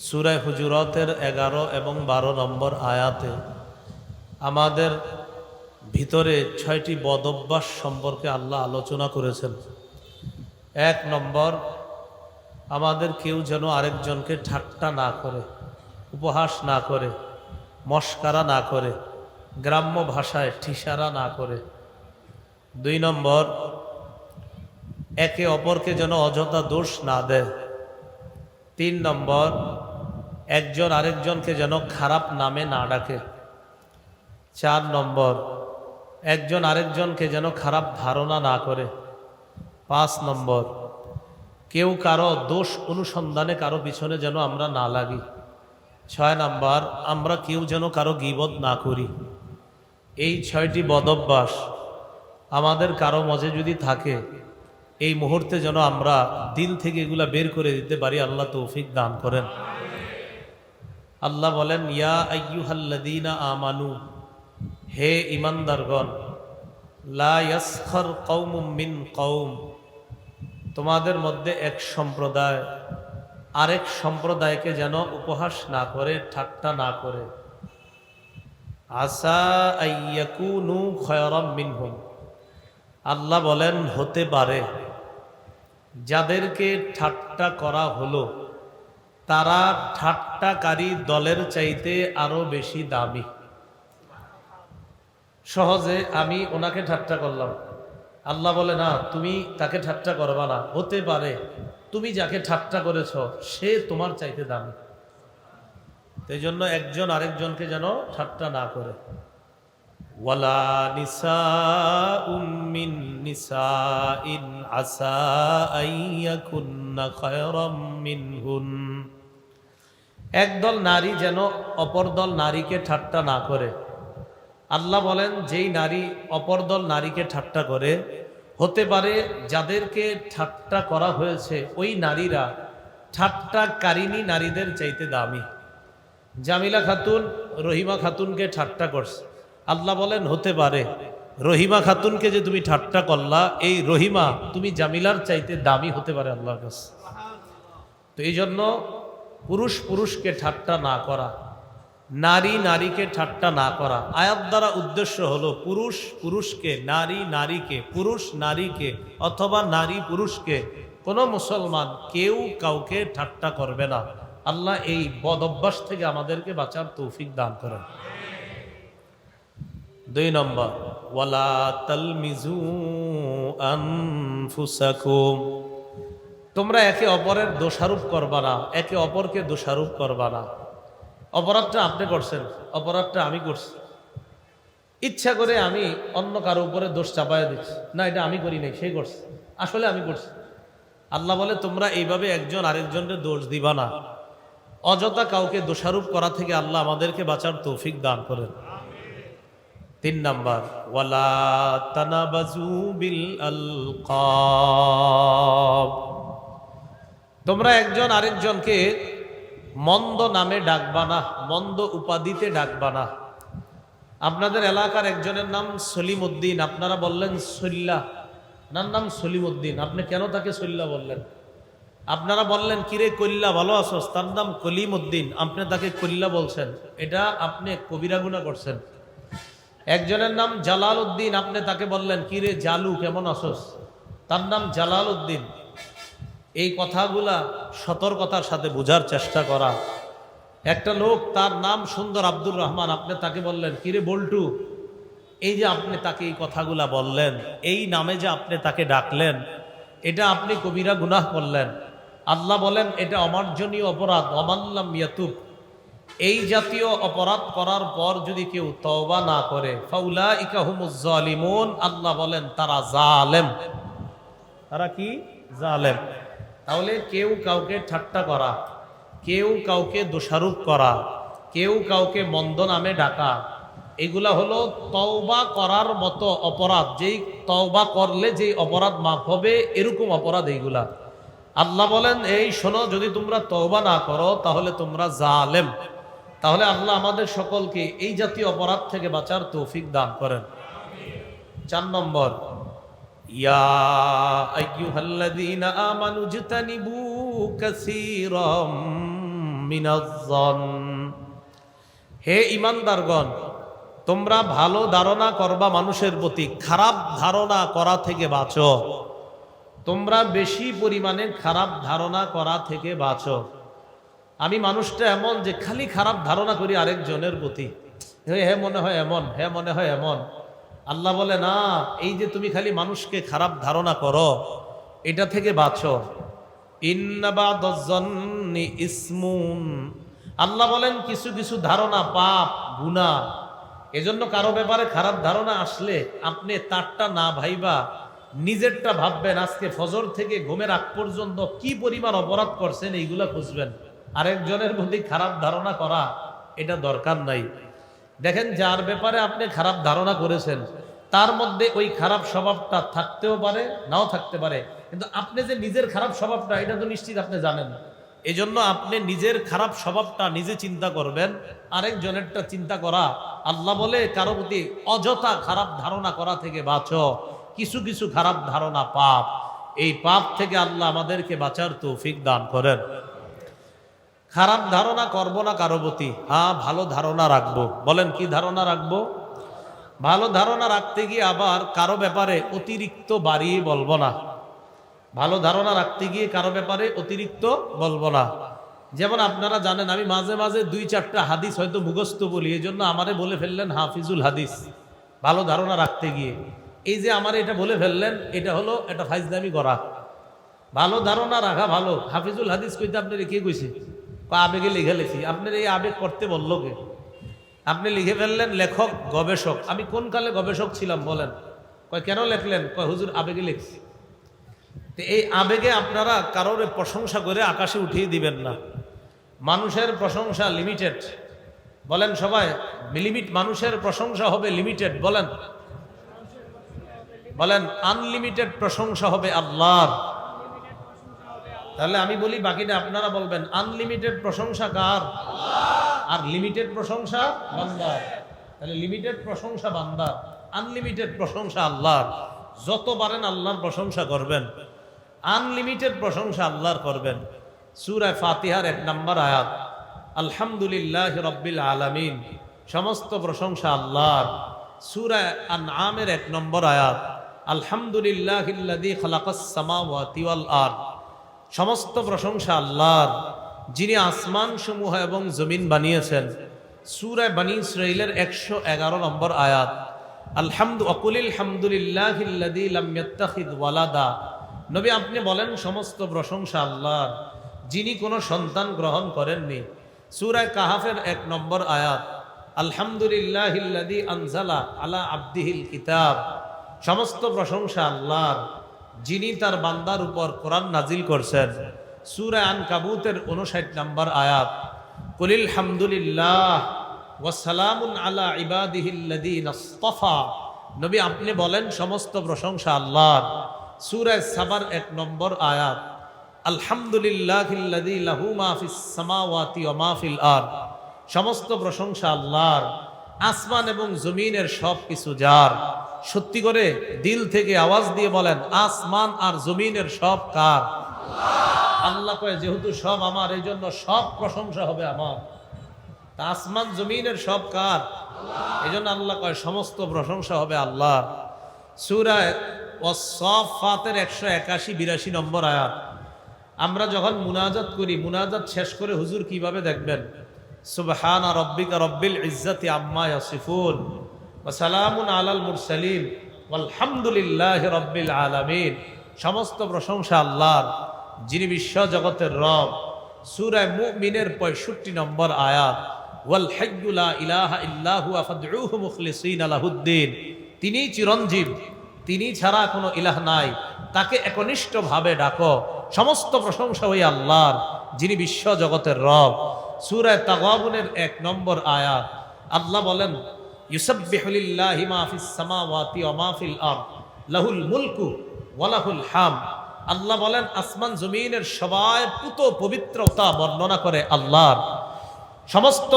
সূরা হুজুরাতের 11 এবং 12 নম্বর আয়াতে আমাদের ভিতরে 6টি বদঅভ্যাস সম্পর্কে আল্লাহ আলোচনা করেছেন। 1 নম্বর, আমাদের কেউ যেন আরেকজনকে ঠাট্টা না করে, উপহাস না করে, মস্কারা না করে, গ্রাম্য ভাষায় ঠিসারা না করে। 2 নম্বর, একে অপরকে যেন অযথা দোষ না দেয়। 3 নম্বর, একজন আরেকজনকে যেন খারাপ নামে না ডাকে। 4 নম্বর, একজন আরেকজনকে যেন খারাপ ধারণা না করে। 5 নম্বর, কেউ কারো দোষ অনুসন্ধানে কারো পিছনে যেন আমরা না লাগি। 6 নম্বর, আমরা কেউ যেন কারো গীবত না করি। এই 6টি বদঅভ্যাস আমাদের কারো মাঝে যদি থাকে, এই মুহূর্তে যেন আমরা দিল থেকে এগুলা বের করে দিতে পারি। আল্লাহ তৌফিক দান করেন। আল্লাহ বলেন, ইয়া আইয়ুহাল্লাযীনা আমানু, হে ঈমানদারগণ, লা ইয়াসখার কওমুম মিন কওম, তোমাদের মধ্যে এক সম্প্রদায় আরেক সম্প্রদায়কে যেন উপহাস না করে, ঠাট্টা না করে। আসা আইয়াকুনু খায়রাম মিনহুম, আল্লাহ বলেন হতে পারে যাদেরকে ঠাট্টা করা হলো তারা ঠাট্টাকারী দলের চাইতে আরো বেশি দামি। সহজে আমি ওনাকে ঠাট্টা করলাম, আল্লাহ বলে না, তুমি তাকে ঠাট্টা করবা না, হতে পারে তুমি যাকে ঠাট্টা করেছ সে তোমার চাইতে দামি। এই জন্য একজন আরেকজনকে যেন ঠাট্টা না করে। ওয়ালা নিসাউম মিন নিসাইন আসা আইয়াকুন্না খায়রাম মিনহুন, একদল নারী যেন অপর দল নারীকে ঠাট্টা না করে। আল্লাহ বলেন, যেই নারী অপর দল নারীকে ঠাট্টা করে, হতে পারে যাদেরকে ঠাট্টা করা হয়েছে ওই নারীরা ঠাট্টাকারিনী নারীদের চাইতে দামি। জামিলা খাতুন রহিমা খাতুনকে ঠাট্টা করছে, আল্লাহ বলেন হতে পারে রহিমা খাতুনকে যে তুমি ঠাট্টা করলা, এই রহিমা তুমি জামিলার চাইতে দামি হতে পারে আল্লাহর কাছে। তো এই জন্য পুরুষ পুরুষকে ঠাট্টা না করা, নারী নারীকে ঠাট্টা না করা। আয়াত দ্বারা উদ্দেশ্য হলো পুরুষ পুরুষকে, নারী নারীকে, পুরুষ নারীকে অথবা নারী পুরুষকে কোনো মুসলমান কেউ কাউকে ঠাট্টা করবে না। আল্লাহ এই বদ অভ্যাস থেকে আমাদেরকে বাঁচার তৌফিক দান করেন। 2 নম্বর, ওয়ালা তালমিজু আনফুসাকুম, তোমরা একে অপরের দোষারোপ করবা না, একে অপরকে দোষারোপ করবা না। অপরাধটা আপনি করছেন, অপরাধটা আমি করছি, ইচ্ছা করে আমি অন্য কারো উপরে দোষ চাপায় দিচ্ছি, না এটা আমি করি নাই, সে করছে, আসলে আমি করছি। আল্লাহ বলে তোমরা এইভাবে একজন আরেকজনের দোষ দিবা না। অযথা কাউকে দোষারোপ করা থেকে আল্লাহ আমাদেরকে বাঁচার তৌফিক দান করেন। 3 নাম্বার, ওয়ালা তানাবাজু বিল আলকাব, তোমরা একজন আরেকজনকে মন্দ নামে ডাকবা না, মন্দ উপাধিতে ডাকবা না। আপনাদের এলাকার একজনের নাম সলিম উদ্দিন, আপনারা বললেন সল্লা, ওনার নাম সলিম উদ্দিন, আপনি কেন তাকে সল্লা বললেন? আপনারা বললেন কিরে কল্লা ভালো আছোস, তার নাম কলিম উদ্দিন, আপনি তাকে কল্লা বলছেন, এটা আপনি কবিরা গুনাহ করছেন। একজনের নাম জালাল উদ্দিন, আপনি তাকে বললেন কিরে জালু কেমন আছোস, তার নাম জালাল উদ্দিন। এই কথাগুলা সতর্কতার সাথে বোঝার চেষ্টা করা। একটা লোক তার নাম সুন্দর আব্দুর রহমান, আপনি তাকে বললেন কিরে বল্টু, এই যে আপনি তাকে এই কথাগুলা বললেন, এই নামে যে আপনি তাকে ডাকলেন, এটা আপনি কবিরা গুনাহ করলেন। আল্লাহ বলেন এটা অমার্জনীয় অপরাধ। ওয়ামাল্লাম ইয়াতুব, এই জাতীয় অপরাধ করার পর যদি কেউ তওবা না করে, ফাউলাইকা হুমুজ জালিমুন, আল্লাহ বলেন তারা জালেম। তারা কি? জালেম। তাহলে কেউ কাউকে ঠাট্টা করা, কেউ কাউকে দোষারোপ করা, কেউ কাউকে মন্দ নামে ডাকা, এগুলা হলো তওবা করার মতো অপরাধ। যেই তওবা করলে যেই অপরাধ মাফ হবে, এরকম অপরাধ এইগুলা। আল্লাহ বলেন এই শোনো, যদি তোমরা তওবা না করো তাহলে তোমরা জালেম। তাহলে আল্লাহ আমাদের সকলকে এই জাতীয় অপরাধ থেকে বাঁচার তৌফিক দান করেন। 4 নম্বর, ইয়া আইয়ুহাল্লাযীনা আমানু ইজতানিবু কাসীরাম মিনাজ-জন। হে ঈমানদারগণ, তোমরা ভালো ধারণা করবা মানুষের প্রতি, খারাপ ধারণা করা থেকে বাঁচো। তোমরা বেশি পরিমাণে খারাপ ধারণা করা থেকে বাঁচো। আমি মানুষটা এমন যে খালি খারাপ ধারণা করি আরেকজনের প্রতি, হে মনে হয় এমন, হে মনে হয় এমন। আল্লাহ বলে না, এই যে তুমি খালি মানুষকে খারাপ ধারণা করো, এটা থেকে বাঁচো। ইন্না বা'দাজ-জন্নি ইসমুন। আল্লাহ বলেন কিছু কিছু ধারণা পাপ, গুনাহ। এজন্য কারো ব্যাপারে খারাপ ধারণা আসলে আপনি তারটা না ভাইবা নিজেরটা ভাববেন। আজকে ফজর থেকে ঘুমের আগ পর্যন্ত কি পরিমাণ অপরাধ করছেন এইগুলা খুঁজবেন। আরেকজনের প্রতি খারাপ ধারণা করা এটা দরকার নাই। দেখেন, যার ব্যাপারে আপনি খারাপ ধারণা করেছেন তার মধ্যে ওই খারাপ স্বভাবটা থাকতেও পারে, নাও থাকতে পারে, কিন্তু আপনি যে নিজের খারাপ স্বভাবটা এটা তো নিশ্চিত আপনি জানেন। এই জন্য আপনি নিজের খারাপ স্বভাবটা নিজে চিন্তা করবেন, আরেকজনেরটা চিন্তা করা। আল্লাহ বলে কারো প্রতি অযথা খারাপ ধারণা করা থেকে বাঁচো। কিছু কিছু খারাপ ধারণা পাপ, এই পাপ থেকে আল্লাহ আমাদেরকে বাঁচার তৌফিক দান করেন। খারাপ ধারণা করব না কারো প্রতি, হ্যাঁ ভালো ধারণা রাখবো। বলেন কি ধারণা রাখবো? ভালো ধারণা রাখতে গিয়ে আবার কারো ব্যাপারে অতিরিক্ত বাড়িয়ে বলবো না। ভালো ধারণা রাখতে গিয়ে কারো ব্যাপারে অতিরিক্ত বলবো না। যেমন আপনারা জানেন আমি মাঝে মাঝে 2-4টা হাদিস হয়তো মুখস্থ বলি, এই জন্য আমারে বলে ফেললেন হাফিজুল হাদিস ভালো ধারণা রাখতে গিয়ে। এই যে আমার এটা বলে ফেললেন, এটা হলো এটা ফাইজলামি করা। ভালো ধারণা রাখা ভালো, হাফিজুল হাদিস কইতে আপনার কে কইছে? আবেগে লিখে লেখি। আপনার এই আবেগ করতে বললো কে? আপনি লিখে ফেললেন লেখক গবেষক। আমি কোন কালে গবেষক ছিলাম বলেন? কয় কেন লেখলেন? কয় হুজুর আবেগে লিখছি। তো এই আবেগে আপনারা কারোর প্রশংসা করে আকাশে উঠিয়ে দিবেন না। মানুষের প্রশংসা লিমিটেড। বলেন সবাই, লিমিট। মানুষের প্রশংসা হবে লিমিটেড। বলেন বলেন আনলিমিটেড প্রশংসা হবে আল্লাহর। তাহলে আমি বলি, বাকিটা আপনারা বলবেন। আনলিমিটেড প্রশংসা কার? আর লিমিটেড প্রশংসা বান্দার। তাহলে লিমিটেড প্রশংসা বান্দার, আনলিমিটেড প্রশংসা আল্লাহর। যত পারেন আল্লাহর প্রশংসা করবেন, আনলিমিটেড প্রশংসা আল্লাহর করবেন। সূরা ফাতিহার 1 নম্বর আয়াত, আলহামদুলিল্লাহি রাব্বিল আলামিন, সমস্ত প্রশংসা আল্লাহর। সূরা আনআমের 1 নম্বর আয়াত, আলহামদুলিল্লাহিল্লাযী খালাকাস সামাওয়াতি ওয়াল আরদ, সমস্ত প্রশংসা আল্লাহর যিনি আসমান সমূহ এবং জমিন বানিয়েছেন। সূরা বনী ইসরাঈলের 111 নম্বর আয়াত, আলহামদুলিল্লাহিল্লাযী লাম ইয়াত্তাখিয ওয়ালাদা। নবী আপনি বলেন সমস্ত প্রশংসা আল্লাহর যিনি কোনো সন্তান গ্রহণ করেননি। সূরা কাহাফের 1 নম্বর আয়াত, আলহামদুলিল্লাহিল্লাযী আনজালা আলা আবদিহিল কিতাব, সমস্ত প্রশংসা আল্লাহর যিনি তার বান্দার উপর কোরআন নাজিল করছেন। সূরা আনকাবুতের 59 নম্বর আয়াত, কুলিল হামদুলিল্লাহ ওয়া সালামুন আলা ইবাদিহিল্লাযীনা ইসতাফা। নবী আপনি বলেন সমস্ত প্রশংসা আল্লাহর। সূরা সাবার 1 নম্বর আয়াত, আলহামদুলিল্লাহিল্লাযী লাহু মা ফিস সামাওয়াতি ওয়া মা ফিল আরদ, সমস্ত প্রশংসা আল্লাহর, আসমান এবং জমিনের সব কিছু যার। সত্যি করে দিল থেকে আওয়াজ দিয়ে বলেন, আসমান আর জমিনের সব কার? আল্লাহ কয় যেহেতু সব আমার, এই জন্য সব প্রশংসা হবে আমার। তা আসমান জমিনের সব কার? এই জন্য আল্লাহ কয় সমস্ত প্রশংসা হবে আল্লাহ। সূরা ওয়াস-সাফফাতের 181-82 নম্বর আয়াত, আমরা যখন মুনাজাত করি, মুনাজাত শেষ করে হুজুর কিভাবে দেখবেন? সুবহানা রাব্বিকা রাব্বিল ইজ্জাতি আম্মা ইয়াসিফুন ওয়া সালামুন আলাল মুরসালিন ওয়ালহামদুলিল্লাহি রাব্বিল আলামিন, সমস্ত প্রশংসা আল্লাহর যিনি বিশ্ব জগতের রব। সূরা মুমিনের 65 নম্বর আয়াত, ওয়াল হাইয়্যু লা ইলাহা ইল্লা হুয়া ফাদউহু মুখলিসিনা লাহুদ্দিন, তিনিই চিরঞ্জীব, তিনি ছাড়া কোনো ইলাহ নাই, তাকে একনিষ্ঠভাবে ডাকো। সমস্ত প্রশংসা ওই আল্লাহর যিনি বিশ্ব জগতের রব। সূরা তাগাবুনের 1 নম্বর আয়াত, আল্লাহ বলেন ইউসাব্বিহু লিল্লাহি মা ফিস সামাওয়াতি ওয়া মা ফিল আরদ লাহুল মুলকু ওয়া লাহুল হামদ। আল্লাহ বলেন আসমান জমিনের সবাই পুত পবিত্রতা বর্ণনা করে আল্লাহর, সমস্ত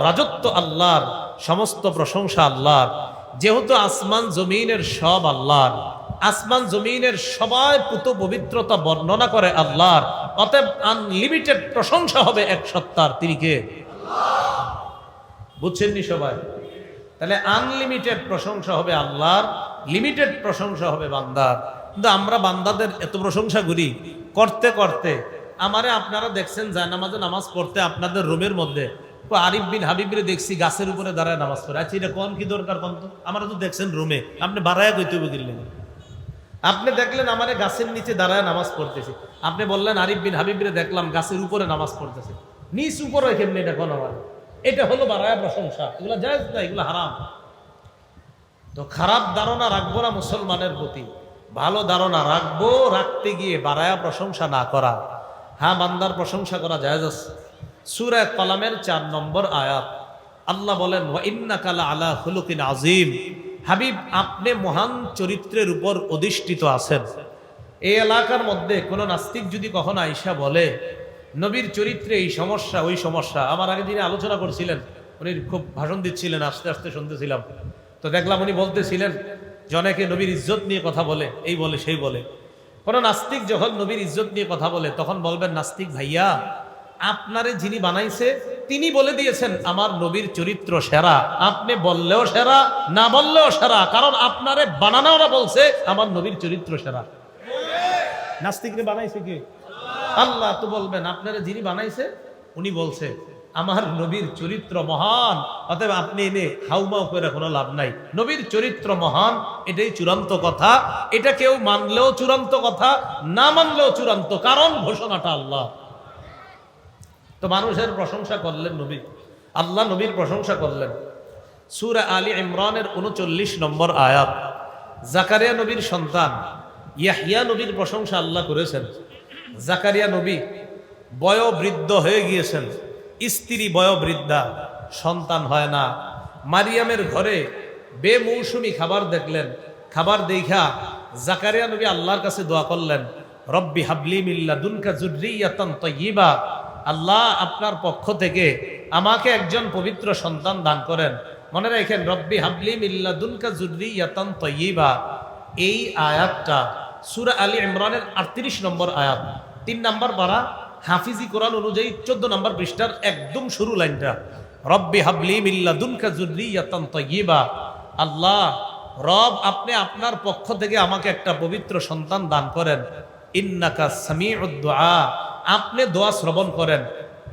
রাজত্ব আল্লাহর, সমস্ত প্রশংসা আল্লাহর। যেহেতু আসমান জমিনের সব আল্লাহর, আসমান জমিনের সবাই পুত পবিত্রতা বর্ণনা করে আল্লাহর, অতএব আনলিমিটেড প্রশংসা হবে এক সত্তার, তিনি কে? বুঝছেননি সবাই? তাহলে আনলিমিটেড প্রশংসা হবে আল্লাহর, লিমিটেড প্রশংসা হবে বান্দার। কিন্তু আমরা বান্দাদের এত প্রশংসা করি, করতে করতে আমারে আপনারা দেখছেন জায়নামাজে নামাজ পড়তে আপনাদের রুমের মধ্যে আরিফ বিন হাবিবরে দেখছি গাছের উপরে দাঁড়ায় নামাজ পড়ে। আচ্ছা, এটা কোন কি দরকার কোন? তো আমরা তো দেখছেন রুমে, আপনি বাড়ায় কইতে গেলেন, আপনি দেখলেন আমারে গাছের নিচে দাঁড়ায় নামাজ পড়তেছি, আপনি বললেন আরিফ বিন হাবিবরে দেখলাম গাছের উপরে নামাজ পড়তেছে। নিচ উপরে কেমনি এটা কোন? আমার এটা হলো বাড়ায় প্রশংসা। এগুলো জায়েজ না, এগুলো হারাম। তো খারাপ ধারণা রাখবো না মুসলমানের প্রতি, ভালো ধারণা রাখবো। রাখতে গিয়ে বাড়ায়া প্রশংসা না করা। হ্যাঁ, বান্দার প্রশংসা করা জায়েজ আছে। সূরা কলামের 4 নম্বর আয়াত আল্লাহ বলেন, ওয়া ইন্নাকা লাআলা খুলুকিন আযীম। হাবিব, আপনি মহান চরিত্রের উপর অধিষ্ঠিত আছেন। এই এলাকার মধ্যে কোন নাস্তিক যদি কখনো আইসা বলে নবীর চরিত্রে এই সমস্যা ওই সমস্যা, আমার আগে যিনি আলোচনা করছিলেন উনি খুব ভাষণ দিচ্ছিলেন, আস্তে আস্তে শুনতেছিলাম, তো দেখলাম উনি বলতেছিলেন যে অনেকে নবীর ইজ্জত নিয়ে কথা বলে, এই বলে সেই বলে। কোন নাস্তিক যখন নবীর ইজ্জত নিয়ে কথা বলে তখন বলবেন, নাস্তিক ভাইয়া, আপনারে যিনি বানাইছে তিনি বলে দিয়েছেন আমার নবীর চরিত্র সেরা। আপনি বললেও সেরা, না বললেও সেরা, কারণ আপনারে বানানোরা বলছে আমার নবীর চরিত্র সেরা। নাস্তিকরে বানাইছে কে? আল্লাহ। তো বলবেন আপনারা যিনি বানাইছে উনি বলছে আমার নবীর চরিত্র মহান, অতএব আপনি এনে হাউমাউ করে কোনো লাভ নাই। নবীর চরিত্র মহান, এটাই চূড়ান্ত কথা। এটা কেউ মানলেও চূড়ান্ত কথা, না মানলেও চূড়ান্ত, কারণ ঘোষণাটা আল্লাহ। তো মানুষের প্রশংসা করলেন নবী, আল্লাহ নবীর প্রশংসা করলেন। সূরা আলী ইমরানের 39 নম্বর আয়াত, জাকারিয়া নবীর সন্তান ইয়াহইয়া নবীর প্রশংসা আল্লাহ করেছেন। জাকারিয়া নবী বয়োবৃদ্ধ হয়ে গিয়েছেন, স্ত্রী বয়োবৃদ্ধা, সন্তান হয় না। মারিয়ামের ঘরে বেমৌসুমি খাবার দেখলেন, খাবার দেখা জাকারিয়া নবী আল্লাহর কাছে দোয়া করলেন, রব্বি হাবলি মিন লাদুনকা যুররিয়াতান তাইয়্যিবা। আল্লাহ, আপনার পক্ষ থেকে আমাকে একজন পবিত্র সন্তান দান করেন। মনে রাখেন, রব্বি হাবলি মিন লাদুনকা যুররিয়াতান তাইয়্যিবা। এই আয়াতটা সূরা আলী ইমরানের 38 নম্বর আয়াত, 3 নম্বর পারা, হাফিজি কোরআন অনুযায়ী 14 নম্বর পৃষ্ঠার একদম শুরু লাইনটা, রব্বি হাবলি মিন লাদুনকা যুররিয়াতান তাইয়্যিবা। আল্লাহ রব, আপনি আপনার পক্ষ থেকে আমাকে একটা পবিত্র সন্তান দান করেন। ইন্নাকা সামিউদ দুআ, আপনি দোয়া শ্রবণ করেন।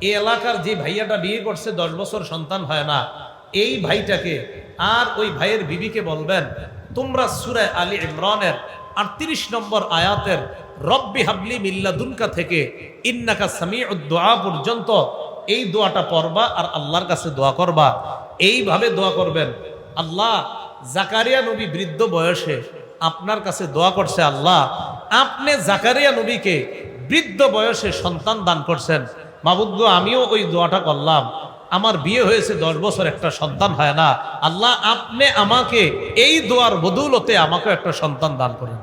এই এলাকার যে ভাইয়াটা বিয়ে করছে 10 বছর সন্তান হয় না, এই ভাইটাকে আর ওই ভাইয়ের বিবিকে বলবেন, তোমরা সূরা আলী ইমরানের 38 নম্বর আয়াতের রব্বি হাবলি মিন লাদুনকা থেকে ইন্নাকা সামিউদ দুআ পর্যন্ত এই দোয়াটা পড়বা আর আল্লাহর কাছে দোয়া করবা। এইভাবে দোয়া করবেন। আল্লাহ, জাকারিয়া নবী বৃদ্ধ বয়সে আপনার কাছে দোয়া করছে, আল্লাহ আপনি জাকারিয়া নবীকে বৃদ্ধ বয়সে সন্তান দান করছেন। মাবুদ গো, আমিও ওই দোয়াটা করলাম, আমার বিয়ে হয়েছে 10 বছর, একটা সন্তান হয় না। আল্লাহ, আপনি আমাকে এই দোয়ার বদৌলতে আমাকে একটা সন্তান দান করেন।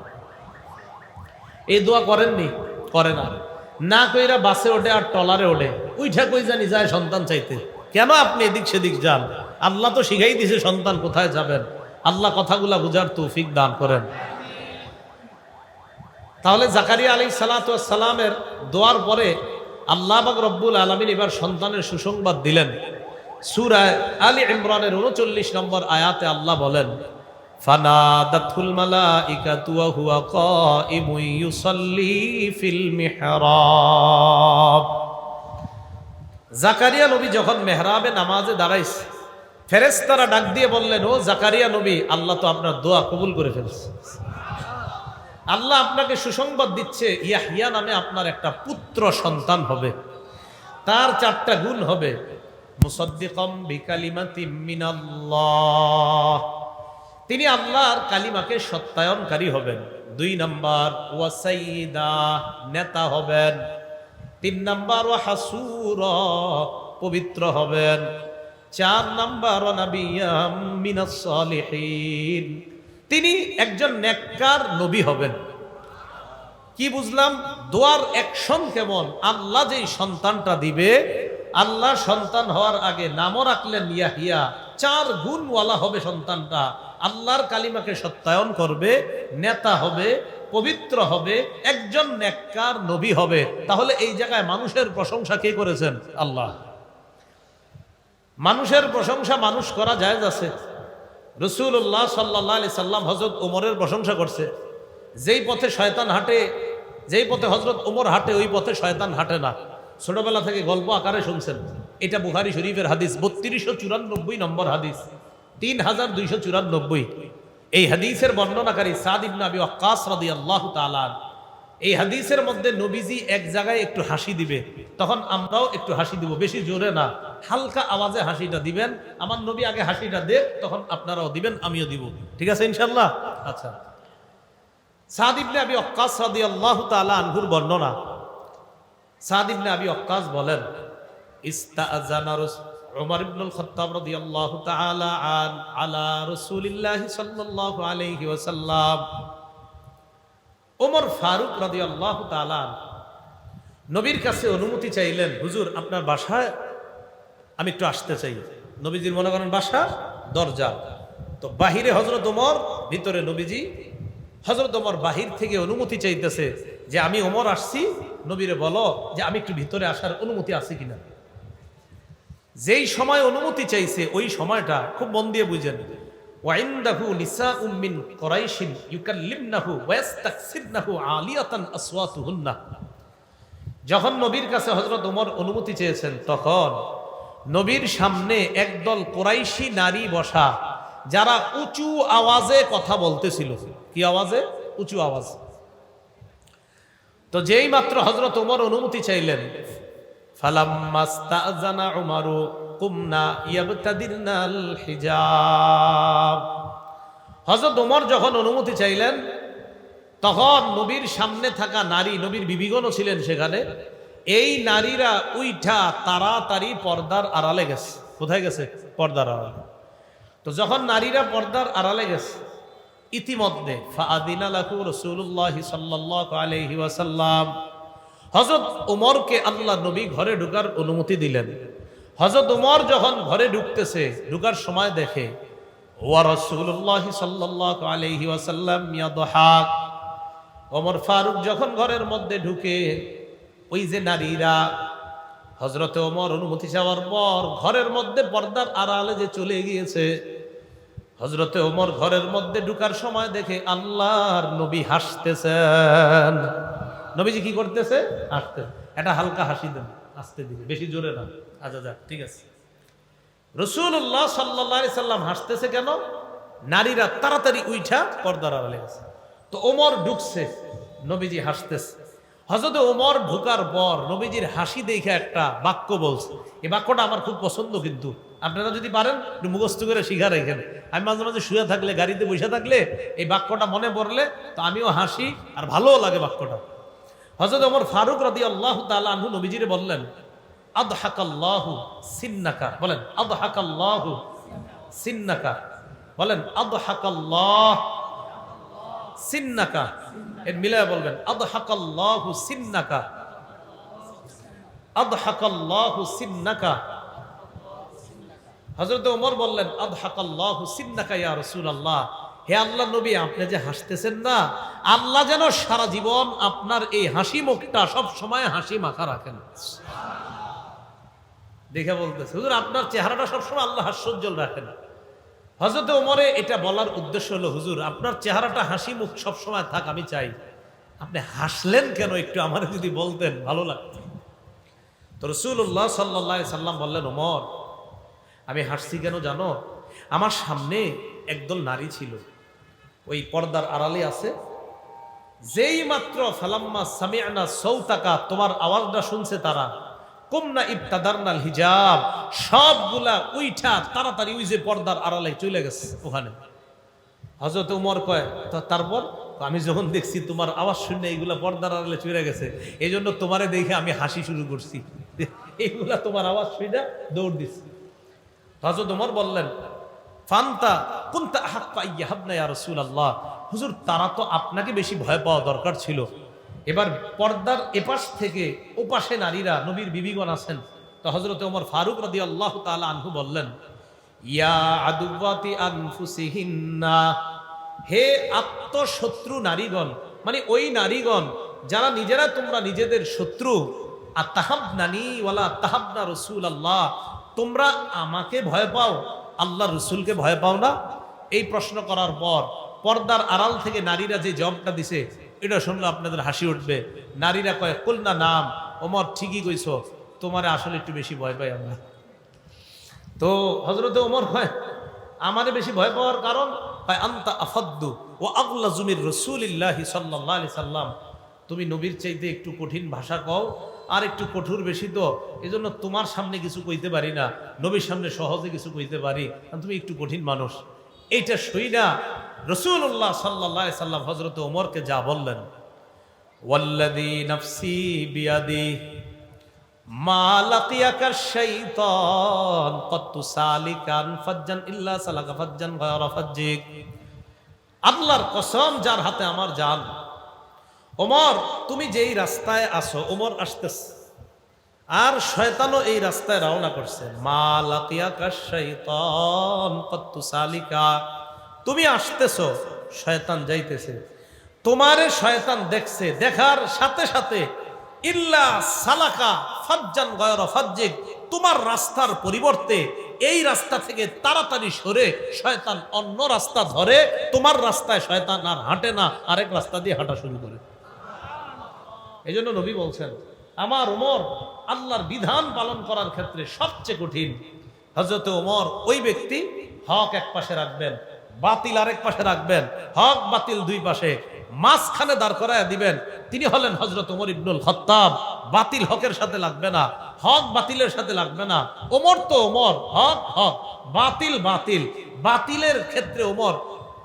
এই দোয়া করেননি? করে না। না কইরা বাসে ওঠে আর টলারে ওঠে, উইঠা কই জানি যায় সন্তান চাইতে। কেন আপনি এদিক সেদিক যান? আল্লাহ তো শিখাই দিছে সন্তান কোথায় যাবেন। আল্লাহ কথাগুলা বুঝার তৌফিক দান করেন। তাহলে জাকারিয়া আলাইহিস সালাতু ওয়াস সালামের দোয়ার পরে আল্লাহ পাক রব্বুল আলামিন এবার সন্তানের সুসংবাদ দিলেন। সূরা আলী ইমরানের 39 নম্বর আয়াতে আল্লাহ বলেন, ফানাদাতুল মালাইকাতু ওয়া হুয়া কাইমুন ইউসাল্লি ফিল মিহরাব। জাকারিয়া নবী যখন মেহরাবে নামাজে দাঁড়াইছে, ফেরেশতারা ডাক দিয়ে বললেন, ও জাকারিয়া নবী, আল্লাহ তো আপনার দোয়া কবুল করে ফেলছে। আল্লাহ আপনাকে সুসংবাদ দিচ্ছে, ইয়াহইয়া নামে আপনার একটা পুত্র সন্তান হবে। তার 4টা গুণ হবে। মুসাদ্দিকাম বিকালিমাতিম মিনাল্লাহ, তিনি আল্লাহর কালিমাকে সত্যায়নকারী হবেন। 2 নাম্বার, ওয়া সাইয়্যিদা, নেতা হবেন। 3 নাম্বার, ওয়া হাসুরা, পবিত্র হবেন। 4 নাম্বার, ওয়া নাবিয়্যাম মিনাস সালিহিন, তিনি একজন নেককার নবী হবেন। কি বুঝলাম? দোয়ার অ্যাকশন কেমন? আল্লাহ যেই সন্তানটা দিবে, আল্লাহ সন্তান হওয়ার আগে নামও রাখলেন ইয়াহিয়া। 4 গুণওয়ালা হবে সন্তানটা। আল্লাহর কালিমাকে সত্যায়ন করবে, নেতা হবে, পবিত্র হবে, একজন নেককার নবী হবে, তাহলে এই জায়গায় মানুষের প্রশংসা কে করেছেন? আল্লাহ। মানুষের প্রশংসা মানুষ করা জায়েজ আছে। রাসূলুল্লাহ সাল্লাল্লাহু আলাইহি সাল্লাম হযরত ওমরের প্রশংসা করছে। যেই পথে শয়তান হাঁটে, যেই পথে হযরত ওমর হাঁটে, ওই পথে শয়তান হাঁটে না। ছোটবেলা থেকে গল্প আকারে শুনছেন। এটা বুখারী শরীফের হাদিস, 3294 নম্বর হাদিস, 3294। এই হাদিসের বর্ণনাকারী সাদ ইবনে আবি ওয়াক্কাস রাদিয়াল্লাহু তাআলা। এই হাদিসের মধ্যে নবীজি এক জায়গায় একটু হাসি দিবে, তখন আমরাও একটু হাসি দিব, বেশি জোরে না, হালকা আওয়াজে হাসিটা দিবেন। আমার নবী আগে হাসিটা দেখ, তখন আপনারাও দিবেন, আমিও দিব, ঠিক আছে ইনশাআল্লাহ? আচ্ছা, সাদ ইবনে আবি ওয়াক্কাস রাদিয়াল্লাহু তাআলা আনহুর বর্ণনা। সাদ ইবনে আবি ওয়াক্কাস বলেন, ইস্তাআযানা উমর ইবনুল খাত্তাব রাদিয়াল্লাহু তাআলা আলা রাসূলিল্লাহি সাল্লাল্লাহু আলাইহি ওয়াসাল্লাম। ওমর ফারুক রাদিয়াল্লাহু তাআলা নবীর কাছে অনুমতি চাইলেন, হুজুর আপনার বাসায় আমি একটু আসতে চাই। নবীজির মনে করেন বাসা দরজা, তো বাহিরে হযরত ওমর, ভিতরে নবীজি। হযরত ওমর বাহির থেকে অনুমতি চাইতেছে যে আমি ওমর আসছি, নবীরে বলো যে আমি একটু ভিতরে আসার অনুমতি আছে কিনা। যেই সময় অনুমতি চাইছে ওই সময়টা খুব মন দিয়ে বুঝেন। ওয়াইন্দাহু নিসাউম মিন কুরাইশিন ইউকাল্লিমনাহু ওয়া ইস্তাকসিরনাহু আলিয়াতান আসওয়াতুহুন্না। যখন নবীর কাছে হযরত ওমর অনুমতি চেয়েছেন, তখন নবীর সামনে একদল কুরাইশি নারী বসা, যারা উঁচু আওয়াজে কথা বলতেছিল। কি আওয়াজে? উঁচু আওয়াজ। তো যেই মাত্র হযরত ওমর অনুমতি চাইলেন, ফালাম্মাস্তাযানা উমারু কুমনা ইয়াবতাদিরনাল হিজাব। হযরত ওমর যখন অনুমতি চাইলেন, তখন নবীর সামনে থাকা নারী, নবীর বিবিগণও ছিলেন সেখানে, এই নারীরা উইঠা তাড়াতাড়ি পর্দার আড়ালে গেছে। কোথায় গেছে? পর্দার আড়ালে। তো যখন নারীরা পর্দার আড়ালে গেছে, ইতিমধ্যে ফাআদিনা লাহু রাসূলুল্লাহ সাল্লাল্লাহু আলাইহি ওয়াসাল্লাম, হযরত ওমরকে আল্লাহ নবী ঘরে ঢোকার অনুমতি দিলেন। হযরত ওমর যখন ঘরে ঢুকতেছে, ঢোকার সময় দেখে ওয়া রাসূলুল্লাহ সাল্লাল্লাহু আলাইহি ওয়াসাল্লাম ইয়াদহাক। ওমর ফারুক যখন ঘরের মধ্যে ঢুকে, ওই যে নারীরা, হযরতে ওমর অনুমতি চাওয়ার পর ঘরের মধ্যে পর্দার আড়ালে যে চলে গিয়েছে, হযরতে ওমর ঘরের মধ্যে ঢুকার সময় দেখে আল্লাহর নবী হাসতেছেন। নবীজি কি করতেছে? হাসতেন। এটা হালকা হাসি দেন, আস্তে দিকে, বেশি জোরে না। আচ্ছা যাক, ঠিক আছে। রাসূলুল্লাহ সাল্লাল্লাহু আলাইহি সাল্লাম হাসতেছে কেন? নারীরা তাড়াতাড়ি উইঠা পর্দার আড়ালে গেছে। তো ওমর ঢুকছে, নবীজি হাসতেছে। হযরত ওমর ঢুকার পর নবীজির হাসি দেখে একটা বাক্য বলছে। এই বাক্যটা আমার খুব পছন্দ, কিন্তু আপনারা যদি পারেন একটু মুখস্থ করে শিখা রাখেন। আমি মাঝে মাঝে শুয়ে থাকলে, গাড়িতে বসে থাকলে এই বাক্যটা মনে পড়লে তো আমিও হাসি, আর ভালোও লাগে বাক্যটা। হযরত ওমর ফারুক রাদিয়াল্লাহু তাআলা আনহু নবীজিরে বললেন, আদহাকাল্লাহু সিন্নাকা। বলেন আদহাকাল্লাহু সিন্নাকা। বলেন আদহাকাল্লাহ সিন্নাকা। এর মিলায় বলবেন আদহাকাল্লাহু সিন্নাকা, আদহাকাল্লাহু সিন্নাকা। হযরত ওমর বললেন আদহাকাল্লাহু সিন্নাকা ইয়া রাসূলুল্লাহ। হে আল্লাহ নবী, আপনি যে হাসতেছেন না, আল্লাহ যেন সারা জীবন আপনার এই হাসি মুখটা সব সময় হাসি মাখা রাখেন। দেখে বলতেছে, হুজুর আপনার চেহারাটা সবসময় আল্লাহ হাস্যোজ্জ্বল রাখেন। হযরত ওমরে এটা বলার উদ্দেশ্য হলো, হুজুর আপনার চেহারাটা হাসি মুখ সবসময় থাক, আমি চাই। আপনি হাসলেন কেন একটু আমার যদি বলতেন, ভালো লাগতো। তো রাসূলুল্লাহ সাল্লাল্লাহু আলাইহি সাল্লাম বললেন, ওমর আমি হাসছি কেন জানো? আমার সামনে একদল নারী ছিল, ওই পর্দার আড়ালে আছে। যেই মাত্র ফালাম্মা সামি'না সাউতাকা, তোমার আওয়াজটা শুনছে তারা, কুমনা ইবতাদারনাল হিজাব, সবগুলা উইঠা তাড়াতাড়ি ওই যে পর্দার আড়ালে চলে গেছে ওখানে। হযরত ওমর কয়, তো তারপর? আমি যখন দেখছি তোমার আওয়াজ শুনে এইগুলা পর্দার আড়ালে চলে গেছে, এই জন্য তোমারে দেখে আমি হাসি শুরু করছি। এইগুলা তোমার আওয়াজ শুনে দৌড় দিচ্ছি। হযরত ওমর বললেন, ফান্তা কুনতা আহাক্কা ইয়াহাবনা ইয়া রাসূলুল্লাহ। হুজুর তারা তো আপনাকে বেশি ভয় পাওয়া দরকার ছিল। এবার পর্দার এপাশ থেকে ওপাশে নারীরা, নবীর বিবিগণ আছেন। তো হযরত ওমর ফারুক রাদিয়াল্লাহু তাআলা আনহু বললেন, ইয়া আদুওয়াতি আনফুসিহিন্না, হে আত্মশত্রু নারীগণ, মানে ওই নারীগণ যারা নিজেরা তোমরা নিজেদের শত্রু, আতাহাবনানি ওয়ালা তাহাবনা রাসূলুল্লাহ, তোমরা আমাকে ভয় পাও, আল্লাহ রসুলকে ভয় পাও না? এই প্রশ্ন করার পর পর্দার আড়াল থেকে নারীরা যে জবাবটা দিছে এটা শুনলে আপনাদের হাসি উঠবে। নারীরা কয়, কুল না নাম, ওমর ঠিকই কইছো, তোমারে আসলে একটু বেশি ভয় পাই আমরা। তো হযরতে ওমর কয়, আমারে বেশি ভয় পাওয়ার কারণ, কয় আনতা আফাদ্দু ও আগলাযু মির রাসূলিল্লাহি সাল্লাল্লাহু আলাইহি সাল্লাম, তুমি নবীর চাইতে একটু কঠিন ভাষা কও আর একটু কঠোর বেশি, তো এজন্য তোমার সামনে কিছু কইতে পারি না, নবীর সামনে সহজে কিছু কইতে পারি, তুমি একটু কঠিন মানুষ। এইটা শুইনা রাসূলুল্লাহ সাল্লাল্লাহু আলাইহি সাল্লাম হযরত ওমরকে যা বললেন, ওয়াল্লাযী নাফসি বিয়াদি মা লাকিয়াকা শাইতান ক্বাদ তুসালিকান ফাজ্জান ইল্লা সালাকা ফাজ্জান গায়রা ফাজ্জিক, আল্লাহর কসম যার হাতে আমার জান, ওমর তুমি যেই রাস্তায় আসো, ওমর আসতেছে আর শয়তানও এই রাস্তায় রওনা করছে। মা লাকিয়াকা শাইতান ক্বাদ তুসালিকা, তুমি আসতেছো, শয়তান যাইতেছে, তোমারে শয়তান দেখছে, দেখার সাথে সাথে ইল্লা সালাকা ফাজ্জান গায়রা ফাজ্জিক, তোমার রাস্তার পরিবর্তে এই রাস্তা থেকে তাড়াতাড়ি সরে শয়তান অন্য রাস্তা ধরে, তোমার রাস্তায় শয়তান আর হাঁটে না, আরেক রাস্তা দিয়ে হাঁটা শুরু করে। এই জন্য নবী বলছেন, আমার ওমর আল্লাহর বিধান পালন করার ক্ষেত্রে সবচেয়ে কঠিন। হযরত ওমর ওই ব্যক্তি, হক এক পাশে রাখবেন, বাতিল আরেক পাশে রাখবেন, হক বাতিল দুই পাশে, মাঝখানে দাঁড় করায় দিবেন। তিনি হলেন হযরত ওমর ইবনুল খাত্তাব। বাতিল হকের সাথে লাগবে না, হক বাতিলের সাথে লাগবে না। ওমর তো ওমর, হক হক, বাতিল বাতিল। বাতিলের ক্ষেত্রে ওমর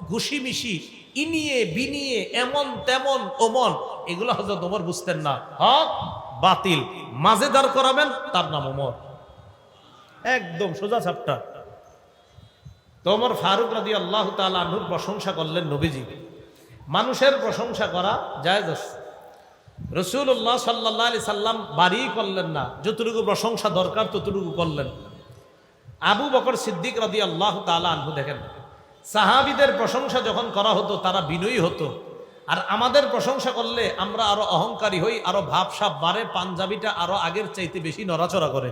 ঘুষি মিশি, ইনিয়ে বিনিয়ে, এমন তেমন ওমর, এগুলো হযরত ওমর বুঝতেন না। হক বাতিল মাঝে দাঁড় করাবেন, তার নাম ওমর, একদম সোজা সাপটা। তো ওমর ফারুক রাদিয়াল্লাহু তাআলা আনহুর প্রশংসা করলেন নবীজি। মানুষের প্রশংসা করা জায়েজ আছে, রাসূলুল্লাহ সাল্লাল্লাহু আলাইহি সাল্লাম বাড়ি করলেন না, যতটুকু প্রশংসা দরকার ততটুকু করলেন। আবু বকর সিদ্দিক রাদিয়াল্লাহু তাআলা আনহু দেখেন, সাহাবীদের প্রশংসা যখন করা হতো তারা বিনয়ী হতো, আর আমাদের প্রশংসা করলে আমরা আরো অহংকারী হই, আরো ভাবসাব বাড়ে, পাঞ্জাবিটা আরো আগের চাইতে বেশি নড়াচড়া করে।